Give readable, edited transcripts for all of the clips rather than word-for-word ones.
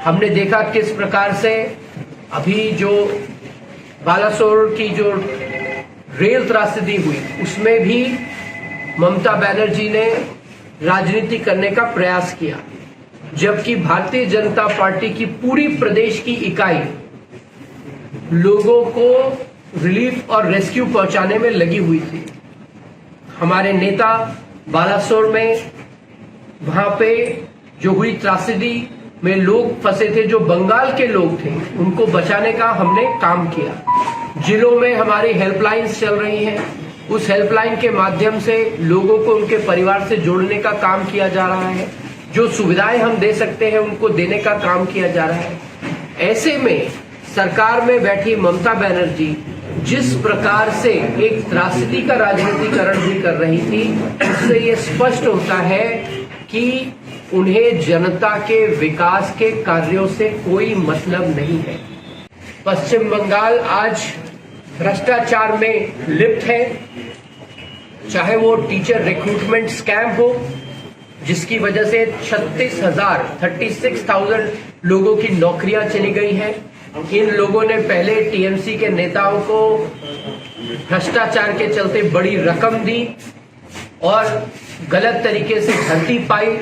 हमने देखा किस प्रकार से अभी जो बालासोर की जो रेल त्रासदी हुई उसमें भी ममता बनर्जी ने राजनीति करने का प्रयास किया, जबकि भारतीय जनता पार्टी की पूरी प्रदेश की इकाई लोगों को रिलीफ और रेस्क्यू पहुंचाने में लगी हुई थी। हमारे नेता बालासोर में वहां पे जो हुई त्रासदी में लोग फंसे थे, जो बंगाल के लोग थे, उनको बचाने का हमने काम किया। जिलों में हमारी हेल्पलाइंस चल रही हैं, उस हेल्पलाइन के माध्यम से लोगों को उनके परिवार से जोड़ने का काम किया जा रहा है। जो सुविधाएं हम दे सकते हैं उनको देने का काम किया जा रहा है। ऐसे में सरकार में बैठी ममता बनर्जी जिस प्रकार से एक त्रासदी का राजनीतिकरण भी कर रही थी, उससे ये स्पष्ट होता है कि उन्हें जनता के विकास के कार्यों से कोई मतलब नहीं है। पश्चिम बंगाल आज भ्रष्टाचार में लिप्त है, चाहे वो टीचर रिक्रूटमेंट स्कैम हो, जिसकी वजह से 36,000 लोगों की नौकरियां चली गई हैं। इन लोगों ने पहले टीएमसी के नेताओं को भ्रष्टाचार के चलते बड़ी रकम दी और गलत तरीके से भर्ती पाई।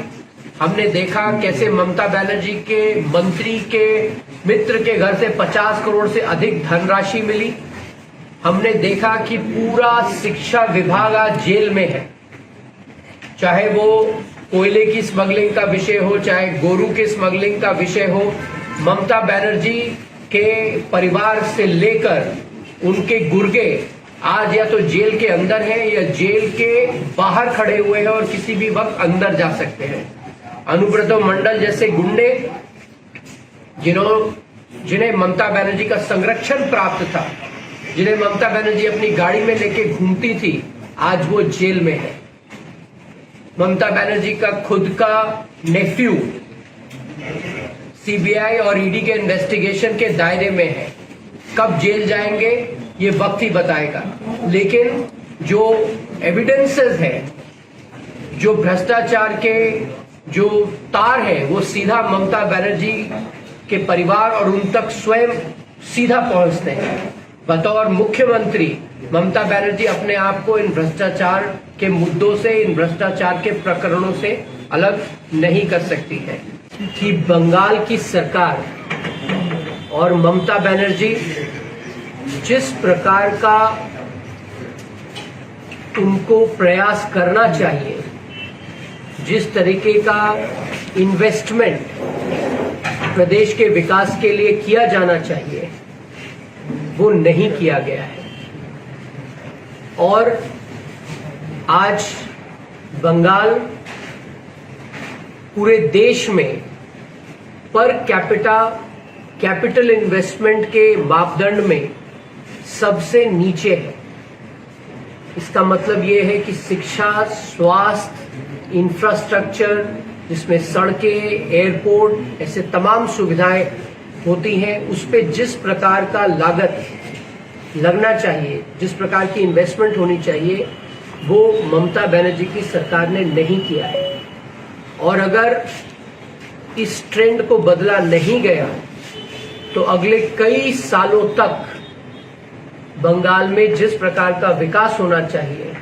हमने देखा कैसे ममता बनर्जी के मंत्री के मित्र के घर से 50 करोड़ से अधिक धनराशि मिली। हमने देखा कि पूरा शिक्षा विभाग आज जेल में है, चाहे वो कोयले की स्मगलिंग का विषय हो, चाहे गोरू की स्मगलिंग का विषय हो। ममता बनर्जी के परिवार से लेकर उनके गुर्गे आज या तो जेल के अंदर हैं या जेल के बाहर खड़े हुए हैं और किसी भी वक्त अंदर जा सकते हैं। अनुब्रत मंडल जैसे गुंडे जिन्हें ममता बनर्जी का संरक्षण प्राप्त था, जिन्हें ममता बनर्जी अपनी गाड़ी में लेके घूमती थी, आज वो जेल में है। ममता बनर्जी का खुद का नेफ्यू सीबीआई और ईडी के इन्वेस्टिगेशन के दायरे में है। कब जेल जाएंगे ये वक्त ही बताएगा, लेकिन जो एविडेंसेस है, जो भ्रष्टाचार के जो तार है, वो सीधा ममता बनर्जी के परिवार और उन तक स्वयं सीधा पहुंचते हैं। बतौर मुख्यमंत्री ममता बनर्जी अपने आप को इन भ्रष्टाचार के मुद्दों से, इन भ्रष्टाचार के प्रकरणों से अलग नहीं कर सकती है। कि बंगाल की सरकार और ममता बनर्जी जिस प्रकार का उनको प्रयास करना चाहिए, जिस तरीके का इन्वेस्टमेंट प्रदेश के विकास के लिए किया जाना चाहिए, वो नहीं किया गया है। और आज बंगाल पूरे देश में पर कैपिटल इन्वेस्टमेंट के मापदंड में सबसे नीचे है। इसका मतलब ये है कि शिक्षा, स्वास्थ्य, इंफ्रास्ट्रक्चर, जिसमें सड़कें, एयरपोर्ट, ऐसे तमाम सुविधाएं होती हैं, उस पे जिस प्रकार का लागत लगना चाहिए, जिस प्रकार की इन्वेस्टमेंट होनी चाहिए, वो ममता बनर्जी की सरकार ने नहीं किया है। और अगर इस ट्रेंड को बदला नहीं गया तो अगले कई सालों तक बंगाल में जिस प्रकार का विकास होना चाहिए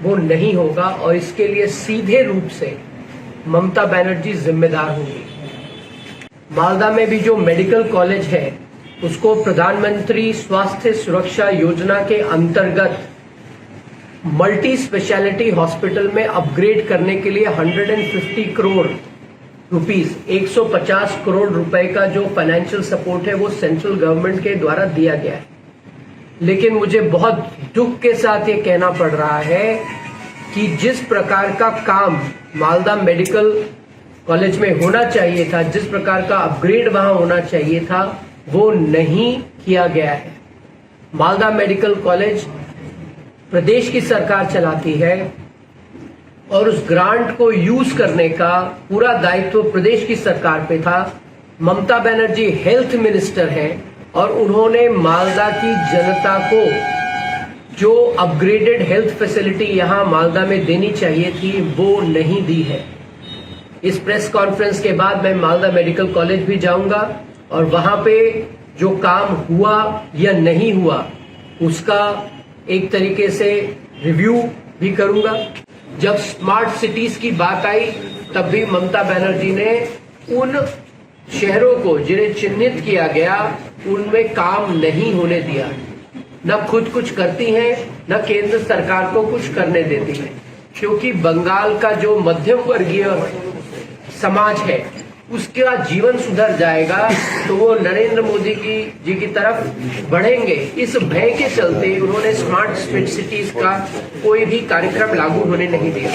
वो नहीं होगा, और इसके लिए सीधे रूप से ममता बनर्जी जिम्मेदार होंगी। मालदा में भी जो मेडिकल कॉलेज है उसको प्रधानमंत्री स्वास्थ्य सुरक्षा योजना के अंतर्गत मल्टी स्पेशलिटी हॉस्पिटल में अपग्रेड करने के लिए 150 करोड़ रुपीस, 150 करोड़ रुपए का जो फाइनेंशियल सपोर्ट है वो सेंट्रल गवर्नमेंट के द्वारा दिया गया है। लेकिन मुझे बहुत दुख के साथ ये कहना पड़ रहा है कि जिस प्रकार का काम मालदा मेडिकल कॉलेज में होना चाहिए था, जिस प्रकार का अपग्रेड वहां होना चाहिए था, वो नहीं किया गया है। मालदा मेडिकल कॉलेज प्रदेश की सरकार चलाती है और उस ग्रांट को यूज करने का पूरा दायित्व प्रदेश की सरकार पे था। ममता बनर्जी हेल्थ मिनिस्टर हैं और उन्होंने मालदा की जनता को जो अपग्रेडेड हेल्थ फैसिलिटी यहां मालदा में देनी चाहिए थी वो नहीं दी है। इस प्रेस कॉन्फ्रेंस के बाद मैं मालदा मेडिकल कॉलेज भी जाऊंगा और वहां पे जो काम हुआ या नहीं हुआ उसका एक तरीके से रिव्यू भी करूंगा। जब स्मार्ट सिटीज की बात आई तब भी ममता बनर्जी ने उन शहरों को जिन्हें चिन्हित किया गया उनमें काम नहीं होने दिया। न खुद कुछ करती हैं न केंद्र सरकार को कुछ करने देती है, क्योंकि बंगाल का जो मध्यम वर्गीय समाज है उसका जीवन सुधर जाएगा तो वो नरेंद्र मोदी जी की तरफ बढ़ेंगे। इस भय के चलते उन्होंने स्मार्ट सिटीज का कोई भी कार्यक्रम लागू होने नहीं दिया।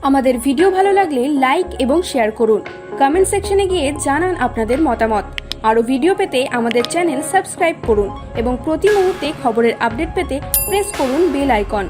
আমাদের ভিডিও ভালো লাগলে লাইক এবং শেয়ার করুন, কমেন্ট সেকশনে গিয়ে জানান আপনাদের মতামত। আরো ভিডিও পেতে আমাদের চ্যানেল সাবস্ক্রাইব করুন এবং প্রতি মুহূর্তে খবরের আপডেট পেতে প্রেস করুন বেল আইকন।